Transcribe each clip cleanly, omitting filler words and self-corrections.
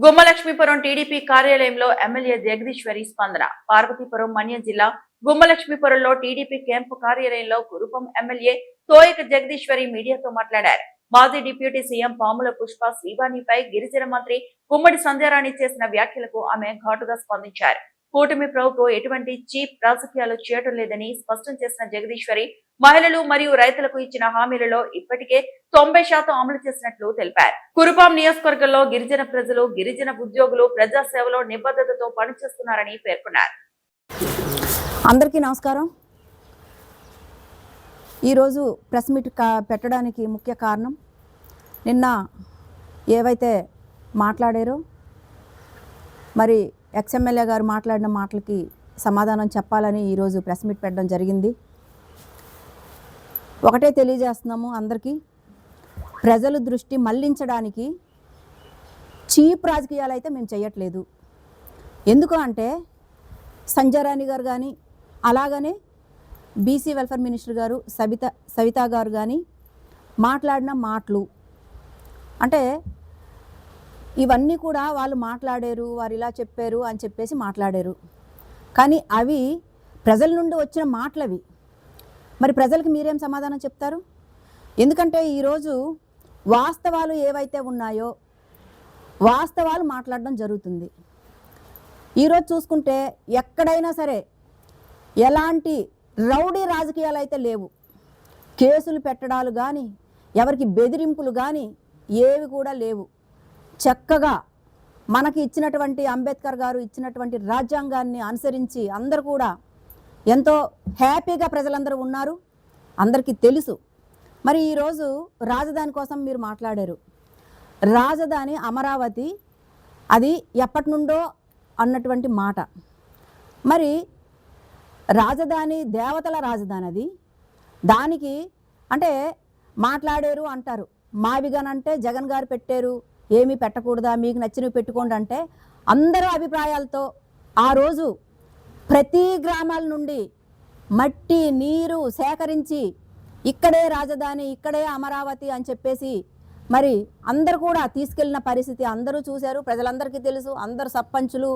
Gummalakshmipuram TDP కార్యాలయంలో MLA Jagadeeswari స్పందన. పార్వతీపురం మన్యం జిల్లా గుమ్మలక్ష్మీపురంలో టీడీపీ క్యాంపు కార్యాలయంలో కురుపం ఎమ్మెల్యే తోయక జగదీశ్వరి మీడియాతో మాట్లాడారు. మాజీ డిప్యూటీ సీఎం పాముల పుష్ప శ్రీవాణిపై గిరిజన మంత్రి గుమ్మడి సంధ్యారాణి చేసిన వ్యాఖ్యలకు ఆమె ఘాటుగా స్పందించారు. కూటమి ప్రభుత్వం ఎటువంటి చీప్ రాజకీయాలు చేయడం లేదని స్పష్టం చేసిన జగదీశ్వరి మహిళలు మరియు రైతులకు ఇచ్చిన హామీలలో ఇప్పటికే 90% అమలు చేసినట్లు తెలిపారు. కురుపాం నియోజకవర్గంలో గిరిజన ప్రజలు, గిరిజన ఉద్యోగులు ప్రజాసేవలో నిబద్ధతతో పనిచేస్తున్నారని పేర్కొన్నారు. అందరికీ నమస్కారం. ఈరోజు ప్రెస్ మీట్ పెట్టడానికి ముఖ్య కారణం, నిన్న ఏవైతే మాట్లాడారో మరి ఎక్స్ఎమ్మెల్యే గారు మాట్లాడిన మాటలకి సమాధానం చెప్పాలని ఈరోజు ప్రెస్ మీట్ పెట్టడం జరిగింది. ఒకటే తెలియజేస్తున్నాము అందరికీ, ప్రజల దృష్టి మళ్లించడానికి చీప్ రాజకీయాలు అయితే మేము చేయట్లేదు. ఎందుకు అంటే సంధ్యారాణి గారు కానీ, అలాగనే బీసీ వెల్ఫేర్ మినిస్టర్ గారు సవితా గారు కానీ మాట్లాడిన మాటలు అంటే ఇవన్నీ కూడా వాళ్ళు మాట్లాడారు, వారు ఇలా చెప్పారు అని చెప్పేసి మాట్లాడారు. కానీ అవి ప్రజల నుండి వచ్చిన మాటలవి. మరి ప్రజలకు మీరేం సమాధానం చెప్తారు? ఎందుకంటే ఈరోజు వాస్తవాలు ఏవైతే ఉన్నాయో వాస్తవాలు మాట్లాడడం జరుగుతుంది. ఈరోజు చూసుకుంటే ఎక్కడైనా సరే ఎలాంటి రౌడీ రాజకీయాలు అయితే లేవు. కేసులు పెట్టడాలు కానీ, ఎవరికి బెదిరింపులు కానీ ఏవి కూడా లేవు. చక్కగా మనకి ఇచ్చినటువంటి అంబేద్కర్ గారు ఇచ్చినటువంటి రాజ్యాంగాన్ని అనుసరించి అందరూ కూడా ఎంతో హ్యాపీగా ప్రజలందరూ ఉన్నారు, అందరికీ తెలుసు. మరి ఈరోజు రాజధాని కోసం మీరు మాట్లాడారు. రాజధాని అమరావతి అది ఎప్పటి నుండో అన్నటువంటి మాట. మరి రాజధాని దేవతల రాజధాని అది. దానికి అంటే మాట్లాడారు అంటారు, మావిగానంటే జగన్ గారు పెట్టారు, ఏమీ పెట్టకూడదా, మీకు నచ్చినవి పెట్టుకోండి అంటే అందరూ అభిప్రాయాలతో ఆ రోజు ప్రతి గ్రామాల నుండి మట్టి నీరు సేకరించి ఇక్కడే రాజధాని, ఇక్కడే అమరావతి అని చెప్పేసి మరి అందరు కూడా తీసుకెళ్లిన పరిస్థితి అందరూ చూశారు, ప్రజలందరికీ తెలుసు. అందరు సర్పంచులు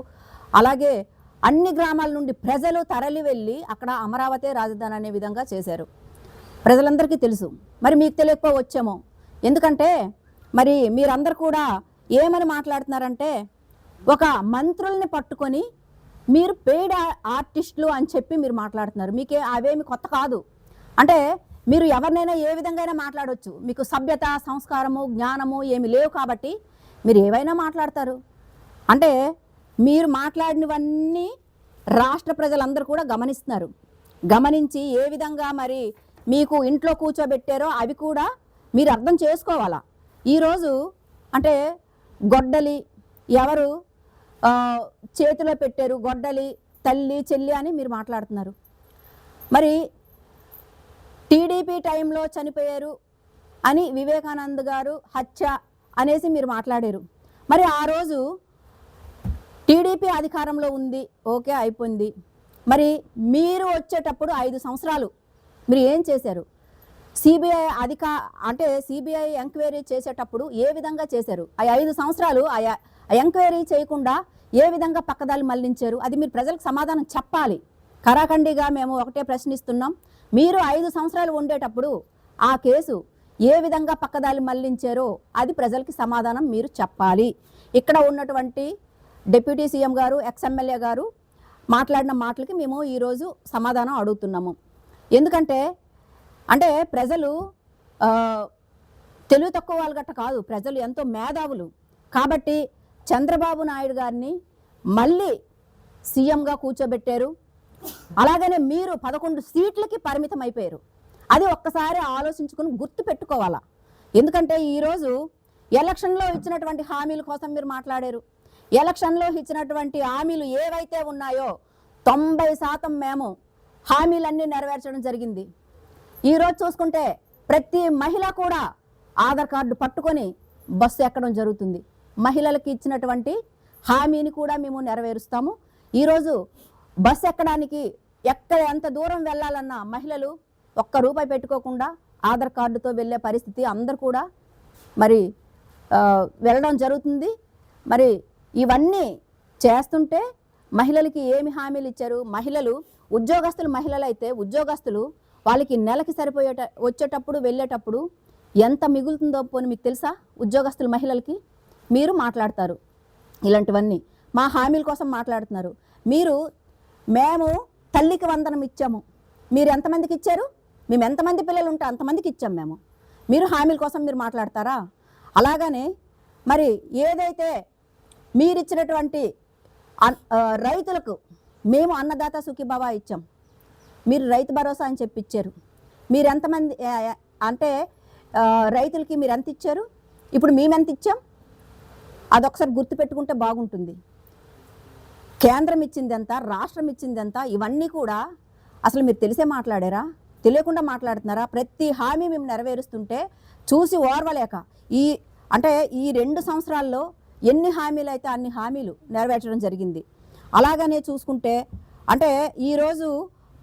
అలాగే అన్ని గ్రామాల నుండి ప్రజలు తరలి వెళ్ళి అక్కడ అమరావతి రాజధాని అనే విధంగా చేశారు. ప్రజలందరికీ తెలుసు. మరి మీకు తెలియకపోవచ్చేమో, ఎందుకంటే మరి మీరందరూ కూడా ఏమని మాట్లాడుతున్నారంటే ఒక మంత్రుల్ని పట్టుకొని మీరు పెయిడ్ ఆర్టిస్టులు అని చెప్పి మీరు మాట్లాడుతున్నారు. మీకే అవేమి కొత్త కాదు. అంటే మీరు ఎవరినైనా ఏ విధంగా మాట్లాడవచ్చు. మీకు సభ్యత, సంస్కారము, జ్ఞానము ఏమి లేవు కాబట్టి మీరు ఏవైనా మాట్లాడతారు. అంటే మీరు మాట్లాడినవన్నీ రాష్ట్ర ప్రజలందరూ కూడా గమనిస్తున్నారు. గమనించి ఏ విధంగా మరి మీకు ఇంట్లో కూర్చోబెట్టారో అవి కూడా మీరు అర్థం చేసుకోవాలా. ఈరోజు అంటే గొడ్డలి ఎవరు చేతిలో పెట్టారు, గొడ్డలి తల్లి చెల్లి అని మీరు మాట్లాడుతున్నారు. మరి టీడీపీ టైంలో చనిపోయారు అని వివేకానంద్ గారు హత్య అనేసి మీరు మాట్లాడారు. మరి ఆ రోజు టీడీపీ అధికారంలో ఉంది, ఓకే అయిపోయింది. మరి మీరు వచ్చేటప్పుడు 5 సంవత్సరాలు మీరు ఏం చేశారు? సిబిఐ సిబిఐ ఎంక్వైరీ చేసేటప్పుడు ఏ విధంగా చేశారు? ఆ 5 సంవత్సరాలు ఆ ఎంక్వైరీ చేయకుండా ఏ విధంగా పక్కదారి మళ్లించారు? అది మీరు ప్రజలకు సమాధానం చెప్పాలి. కరాఖండిగా మేము ఒకటే ప్రశ్నిస్తున్నాం. మీరు 5 సంవత్సరాలు ఉండేటప్పుడు ఆ కేసు ఏ విధంగా పక్కదారి మళ్లించారో అది ప్రజలకి సమాధానం మీరు చెప్పాలి. ఇక్కడ ఉన్నటువంటి డిప్యూటీ సీఎం గారు, ఎక్స్ఎమ్మెల్యే గారు మాట్లాడిన మాటలకి మేము ఈరోజు సమాధానం అడుగుతున్నాము. ఎందుకంటే అంటే ప్రజలు తెలివి తక్కువ వాళ్ళు గట్ట కాదు, ప్రజలు ఎంతో మేధావులు. కాబట్టి చంద్రబాబు నాయుడు గారిని మళ్ళీ సీఎంగా కూర్చోబెట్టారు. అలాగనే మీరు 11 సీట్లకి పరిమితం అయిపోయారు. అది ఒక్కసారి ఆలోచించుకుని గుర్తు పెట్టుకోవాలా. ఎందుకంటే ఈరోజు ఎలక్షన్లో ఇచ్చినటువంటి హామీల కోసం మీరు మాట్లాడారు. ఎలక్షన్లో ఇచ్చినటువంటి హామీలు ఏవైతే ఉన్నాయో 90% మేము హామీలన్నీ నెరవేర్చడం జరిగింది. ఈరోజు చూసుకుంటే ప్రతి మహిళ కూడా ఆధార్ కార్డు పట్టుకొని బస్సు ఎక్కడం జరుగుతుంది. మహిళలకు ఇచ్చినటువంటి హామీని కూడా మేము నెరవేరుస్తాము. ఈరోజు బస్సు ఎక్కడానికి ఎంత దూరం వెళ్ళాలన్నా మహిళలు ₹1 పెట్టుకోకుండా ఆధార్ కార్డుతో వెళ్ళే పరిస్థితి అందరూ కూడా మరి వెళ్ళడం జరుగుతుంది. మరి ఇవన్నీ చేస్తుంటే మహిళలకి ఏమి హామీలు ఇచ్చారు? మహిళలు మహిళలు అయితే ఉద్యోగస్తులు వాళ్ళకి నెలకి వచ్చేటప్పుడు వెళ్ళేటప్పుడు ఎంత మిగులుతుందో పోనీ మీకు తెలుసా? ఉద్యోగస్తుల మహిళలకి మీరు మాట్లాడతారు ఇలాంటివన్నీ, మా హామీల కోసం మాట్లాడుతున్నారు. మేము తల్లికి వందనం ఇచ్చాము, మీరు ఎంతమందికి ఇచ్చారు? మేము ఎంతమంది పిల్లలు ఉంటే అంతమందికి ఇచ్చాం మేము. మీరు హామీల కోసం మీరు మాట్లాడతారా? అలాగనే మరి ఏదైతే మీరిచ్చినటువంటి రైతులకు మేము అన్నదాత సుఖీభవ ఇచ్చాం, మీరు రైతు భరోసా అని చెప్పి ఇచ్చారు. మీరు ఎంతమంది అంటే రైతులకి మీరు ఎంత ఇచ్చారు? ఇప్పుడు మేము ఎంత ఇచ్చాం? అదొకసారి గుర్తుపెట్టుకుంటే బాగుంటుంది. కేంద్రం ఇచ్చింది ఎంత, రాష్ట్రం ఇచ్చింది ఎంత, ఇవన్నీ కూడా అసలు మీరు తెలిసే మాట్లాడారా? తెలియకుండా మాట్లాడుతున్నారా? ప్రతి హామీ మేము నెరవేరుస్తుంటే చూసి ఓర్వలేక ఈ 2 సంవత్సరాల్లో ఎన్ని హామీలు అయితే అన్ని హామీలు నెరవేర్చడం జరిగింది. అలాగనే చూసుకుంటే ఈరోజు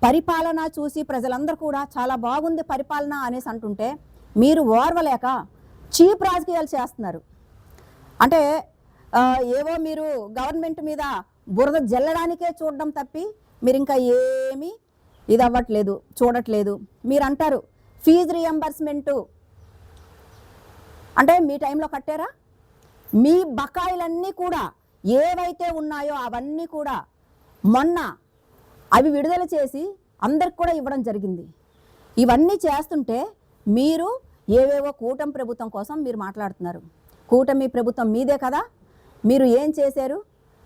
పరిపాలన చూసి ప్రజలందరూ కూడా చాలా బాగుంది పరిపాలన అనేసి అంటుంటే మీరు ఓర్వలేక చీప్ రాజకీయాలు చేస్తున్నారు. ఏవో మీరు గవర్నమెంట్ మీద బురద జల్లడానికే చూడడం తప్పి మీరు ఇంకా ఏమీ ఇది అవ్వట్లేదు, చూడట్లేదు. మీరు అంటారు ఫీజు రియంబర్స్మెంటు మీ టైంలో కట్టారా? మీ బకాయిలన్నీ కూడా ఏవైతే ఉన్నాయో అవన్నీ కూడా మొన్న అవి విడుదల చేసి అందరికి కూడా ఇవ్వడం జరిగింది. ఇవన్నీ చేస్తుంటే మీరు ఏవేవో కూటమి ప్రభుత్వం కోసం మీరు మాట్లాడుతున్నారు. కూటమి ప్రభుత్వం మీదే కదా, మీరు ఏం చేశారు,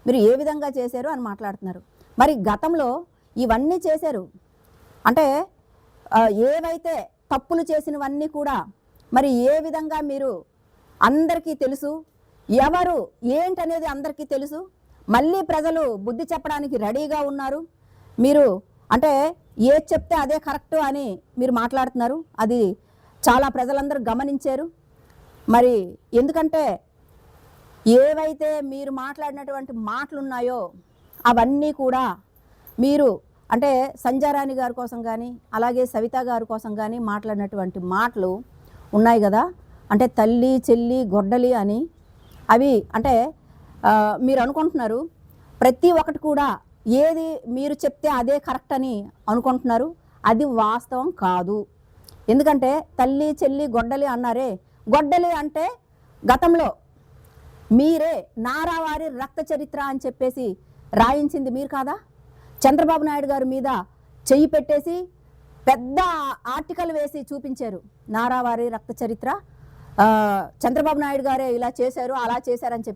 మీరు ఏ విధంగా చేశారు అని మాట్లాడుతున్నారు. మరి గతంలో ఇవన్నీ చేశారు ఏవైతే తప్పులు చేసినవన్నీ కూడా మరి ఏ విధంగా మీరు అందరికీ తెలుసు, ఎవరు ఏంటనేది అందరికీ తెలుసు. మళ్ళీ ప్రజలు బుద్ధి చెప్పడానికి రెడీగా ఉన్నారు. మీరు ఏది చెప్తే అదే కరెక్టు అని మీరు మాట్లాడుతున్నారు. అది చాలా ప్రజలందరూ గమనించారు. మరి ఎందుకంటే ఏవైతే మీరు మాట్లాడినటువంటి మాటలు ఉన్నాయో అవన్నీ కూడా మీరు సంధ్యారాణి గారి కోసం కానీ అలాగే సవిత గారి కోసం కానీ మాట్లాడినటువంటి మాటలు ఉన్నాయి కదా, తల్లి చెల్లి గొడ్డలి అని. అవి మీరు అనుకుంటున్నారు ప్రతి ఒక్కటి కూడా ఏది మీరు చెప్తే అదే కరెక్ట్ అని అనుకుంటున్నారు. అది వాస్తవం కాదు. ఎందుకంటే తల్లి చెల్లి గొడ్డలి అన్నారే, గొడ్డలి అంటే గతంలో మీరే నారావారి రక్త చరిత్ర అని చెప్పేసి రాయించింది మీరు కాదా? చంద్రబాబు నాయుడు గారి మీద చెయ్యి పెట్టేసి పెద్ద ఆర్టికల్ వేసి చూపించారు, నారావారి రక్త చరిత్ర, చంద్రబాబు నాయుడు గారే ఇలా చేశారు అలా చేశారని చెప్పి.